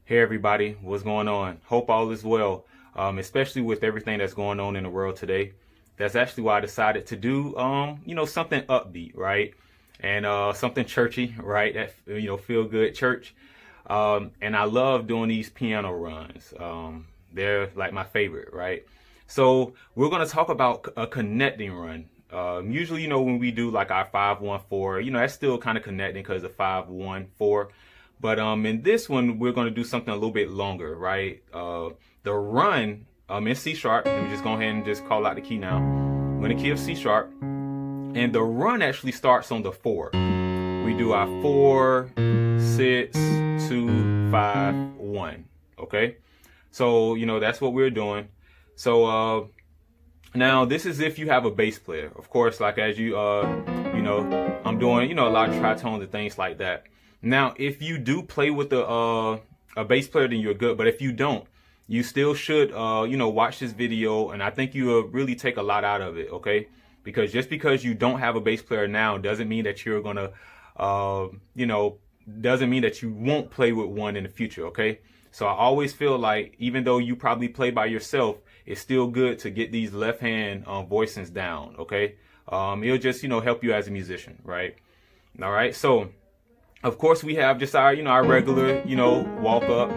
Hey everybody, what's going on? Hope all is well, especially with everything that's going on in the world today. That's actually why I decided to do, something upbeat, right? And something churchy, right? That, feel good church. And I love doing these piano runs. They're like my favorite, right? So we're going to talk about a connecting run. Usually, when we do like our 5-1-4, that's still kind of connecting because of 5-1-4. But in this one, we're going to do something a little bit longer, right? The run in C sharp. Let me just go ahead and just call out the key now. I'm going to key of C sharp. And the run actually starts on the 4. We do our 4, 6, 2, 5, 1. Okay? So, that's what we're doing. So, now this is if you have a bass player. Of course, like as you, I'm doing, a lot of tritones and things like that. Now, if you do play with a bass player, then you're good. But if you don't, you still should, watch this video. And I think you will really take a lot out of it, okay? Because just because you don't have a bass player now doesn't mean that you're going to, doesn't mean that you won't play with one in the future, okay? So I always feel like even though you probably play by yourself, it's still good to get these left hand voicings down, okay? It'll just, help you as a musician, right? All right, so of course we have just our, our regular, walk up,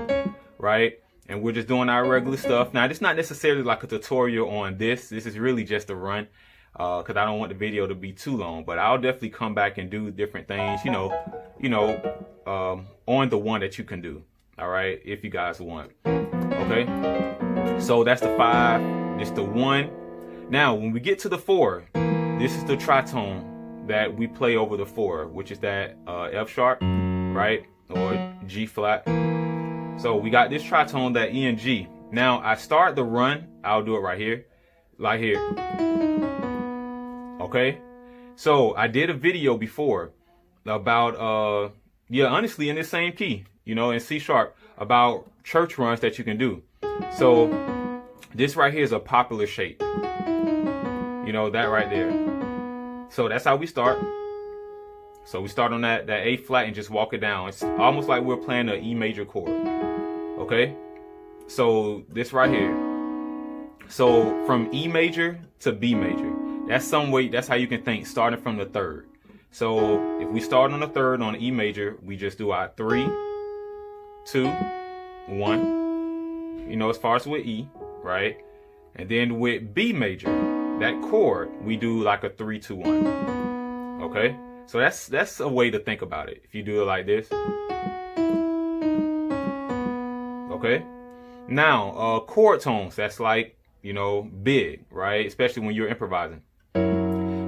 right? And we're just doing our regular stuff. Now, it's not necessarily like a tutorial on this. This is really just a run because I don't want the video to be too long. But I'll definitely come back and do different things, on the one that you can do. All right, if you guys want. Okay, so that's the 5. This the 1. Now, when we get to the 4, this is the tritone that we play over the 4, which is that F sharp, right, or G flat. So we got this tritone, that E and G. Now I start the run. I'll do it right here, like here. Okay. So I did a video before about honestly in this same key, in C sharp, about church runs that you can do. So this right here is a popular shape. That right there. So that's how we start. So we start on that A flat and just walk it down. It's almost like we're playing an E major chord. Okay? So this right here. So from E major to B major. That's how you can think, starting from the 3rd. So if we start on the 3rd on E major, we just do our 3, 2, 1. As far as with E, right? And then with B major, that chord, we do like a 3, 2, 1. Okay? So that's a way to think about it. If you do it like this. Okay? Now, chord tones, that's like, big, right? Especially when you're improvising.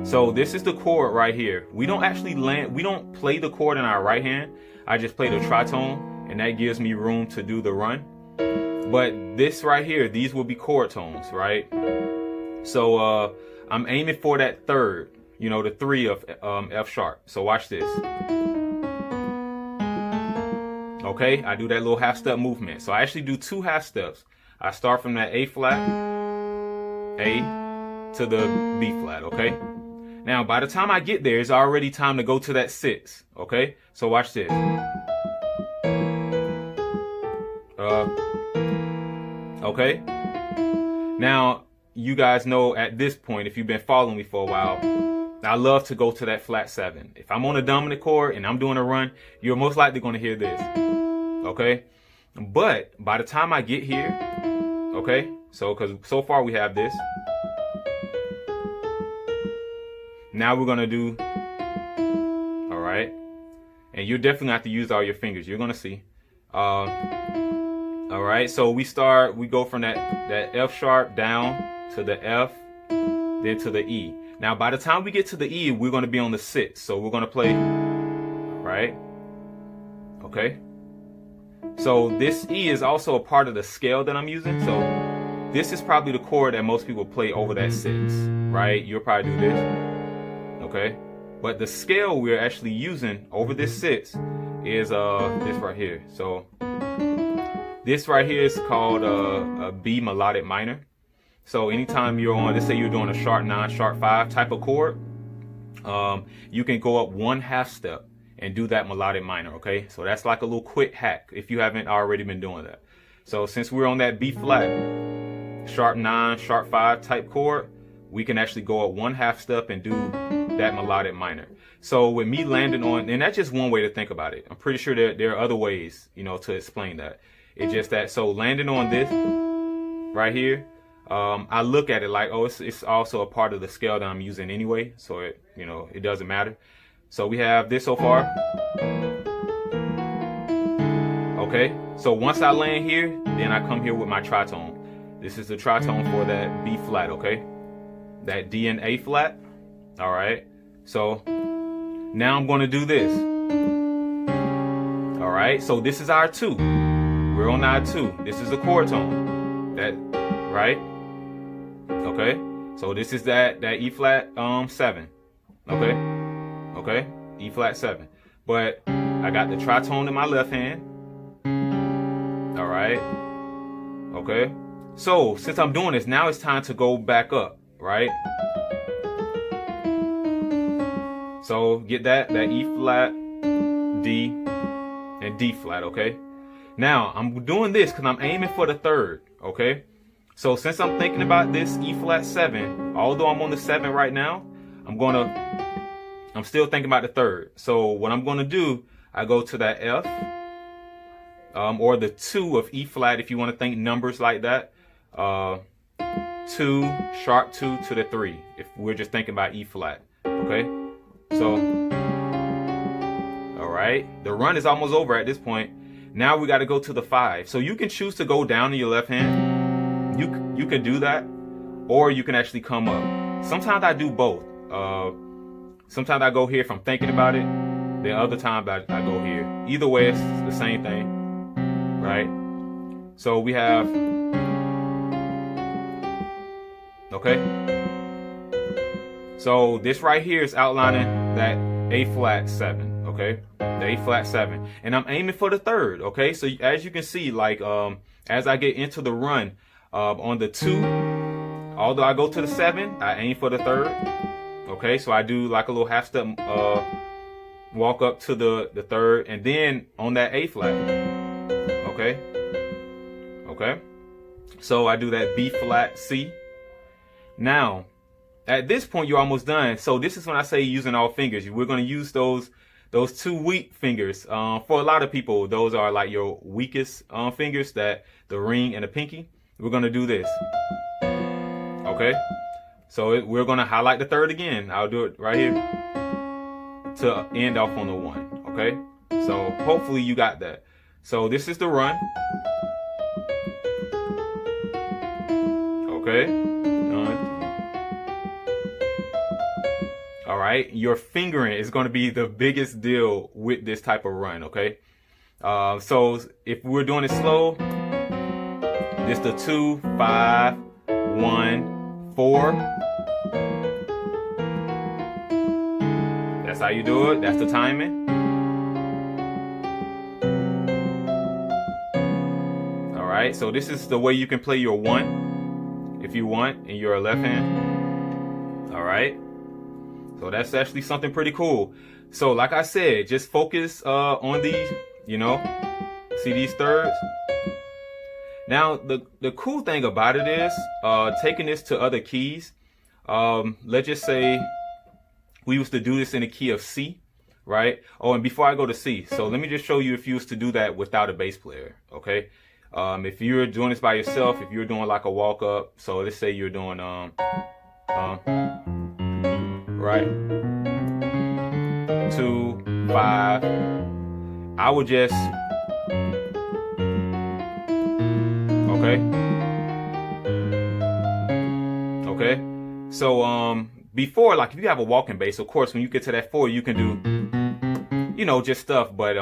So this is the chord right here. We don't play the chord in our right hand. I just play the tritone, and that gives me room to do the run. But this right here, these will be chord tones, right? So I'm aiming for that 3rd, the 3 of F sharp. So watch this. Okay, I do that little half step movement. So I actually do 2 half steps. I start from that A flat, A, to the B flat, okay? Now, by the time I get there, it's already time to go to that 6, okay? So watch this. Okay? Now, you guys know at this point, if you've been following me for a while, I love to go to that flat 7. If I'm on a dominant chord and I'm doing a run, you're most likely going to hear this. Okay? But by the time I get here, okay? Because so far we have this. Now we're going to do, all right? And you're definitely going to have to use all your fingers. You're going to see. All right? So we go from that F sharp down to the F, then to the E. Now, by the time we get to the E, we're going to be on the 6. So we're going to play, right? Okay. So this E is also a part of the scale that I'm using. So this is probably the chord that most people play over that 6, right? You'll probably do this. Okay. But the scale we're actually using over this 6 is this right here. So this right here is called a B melodic minor. So anytime you're on, let's say you're doing a sharp 9, sharp 5 type of chord, you can go up 1 half step and do that melodic minor, okay? So that's like a little quick hack if you haven't already been doing that. So since we're on that B flat, sharp 9, sharp 5 type chord, we can actually go up 1/2 step and do that melodic minor. So with me landing on, and that's just one way to think about it. I'm pretty sure that there are other ways, you know, to explain that. It's just that, so landing on this right here, I look at it like, oh, it's also a part of the scale that I'm using anyway. So it, you know, it doesn't matter. So we have this so far. Okay, so once I land here, then I come here with my tritone. This is the tritone for that B flat, okay? That D and A flat. All right, so now I'm going to do this. All right, so this is our 2. We're on our 2. This is a chord tone. That, right? Okay, so this is that E flat 7. Okay, okay, E flat 7. But I got the tritone in my left hand. All right, okay. So since I'm doing this, now it's time to go back up, right? So get that E flat, D, and D flat, okay? Now I'm doing this because I'm aiming for the 3rd, okay? So since I'm thinking about this E flat 7, although I'm on the 7 right now, I'm still thinking about the 3rd. So what I'm gonna do, I go to that F, or the 2 of E flat if you want to think numbers like that. 2, sharp 2 to the 3 if we're just thinking about E flat, okay? So, all right, the run is almost over at this point. Now we got to go to the 5. So you can choose to go down in your left hand. You can do that, or you can actually come up. Sometimes I do both. Sometimes I go here if I'm thinking about it. The other time I go here. Either way, it's the same thing, right? So we have, okay. So this right here is outlining that A flat 7, okay? The A flat 7. And I'm aiming for the 3rd, okay? So as you can see, like, as I get into the run, on the 2, although I go to the 7, I aim for the 3rd, okay? So I do like a little half step, walk up to the 3rd, and then on that A flat, okay? Okay? So I do that B flat C. Now, at this point, you're almost done. So this is when I say using all fingers. We're going to use those 2 weak fingers. For a lot of people, those are like your weakest fingers, that the ring and the pinky. We're going to do this. Okay? So we're going to highlight the 3rd again. I'll do it right here to end off on the 1. Okay? So hopefully you got that. So this is the run. Okay? All right, your fingering is going to be the biggest deal with this type of run, okay? So if we're doing it slow, this the 2, 5, 1, 4. That's how you do it. That's the timing. All right, so this is the way you can play your 1 if you want in your left hand. All right. So that's actually something pretty cool. So like I said, just focus on these, you know, see these 3rds. Now, the cool thing about it is taking this to other keys. Let's just say we used to do this in the key of C, right? Oh, and before I go to C, so let me just show you if you used to do that without a bass player, okay? If you're doing this by yourself, if you're doing like a walk up, so let's say you're doing right, 2, 5. I would just, okay. So before, like if you have a walking bass, of course, when you get to that 4, you can do, you know, just stuff. But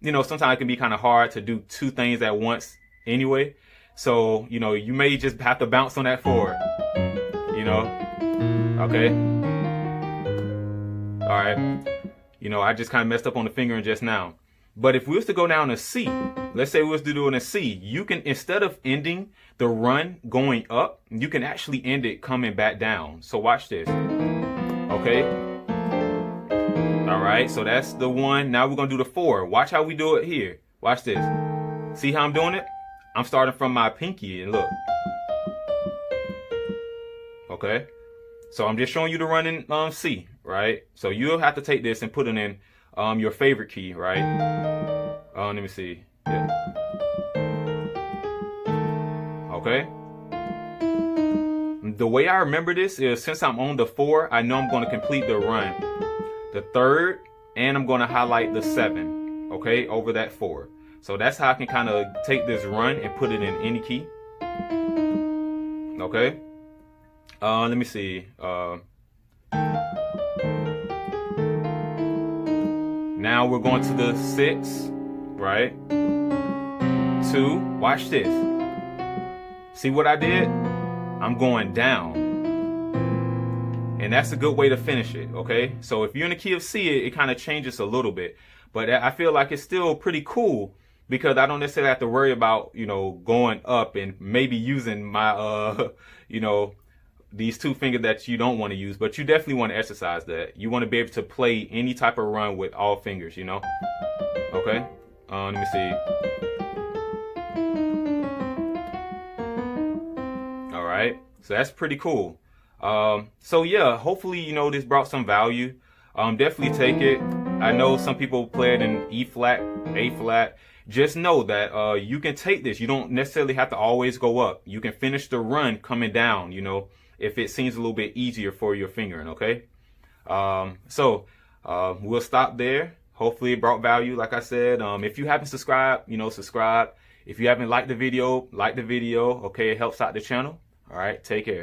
you know, sometimes it can be kind of hard to do 2 things at once anyway. So you know, you may just have to bounce on that 4. You know, okay. All right, you know, I just kind of messed up on the fingering just now. But if we was to go down to C, let's say we was to do it in C, you can, instead of ending the run going up, you can actually end it coming back down. So watch this. Okay. All right, so that's the 1. Now we're gonna do the 4. Watch how we do it here. Watch this. See how I'm doing it? I'm starting from my pinky and look. Okay, so I'm just showing you to run in C, right? So you'll have to take this and put it in your favorite key, right? Let me see. Yeah. Okay. The way I remember this is, since I'm on the 4, I know I'm going to complete the run, the 3rd, and I'm going to highlight the 7, okay, over that 4. So that's how I can kind of take this run and put it in any key. Okay. Let me see. Now we're going to the 6, right? 2. Watch this. See what I did? I'm going down. And that's a good way to finish it, okay? So if you're in the key of C, it kind of changes a little bit. But I feel like it's still pretty cool because I don't necessarily have to worry about, you know, going up and maybe using my, you know, these 2 fingers that you don't want to use. But you definitely want to exercise that. You want to be able to play any type of run with all fingers, you know? Okay? Let me see. All right. So that's pretty cool. So yeah, hopefully, you know, this brought some value. Definitely take it. I know some people play it in E flat, A flat. Just know that you can take this. You don't necessarily have to always go up. You can finish the run coming down, you know, if it seems a little bit easier for your fingering, okay? We'll stop there. Hopefully it brought value, like I said. If you haven't subscribed, you know, subscribe. If you haven't liked the video, like the video, okay? It helps out the channel. All right, take care.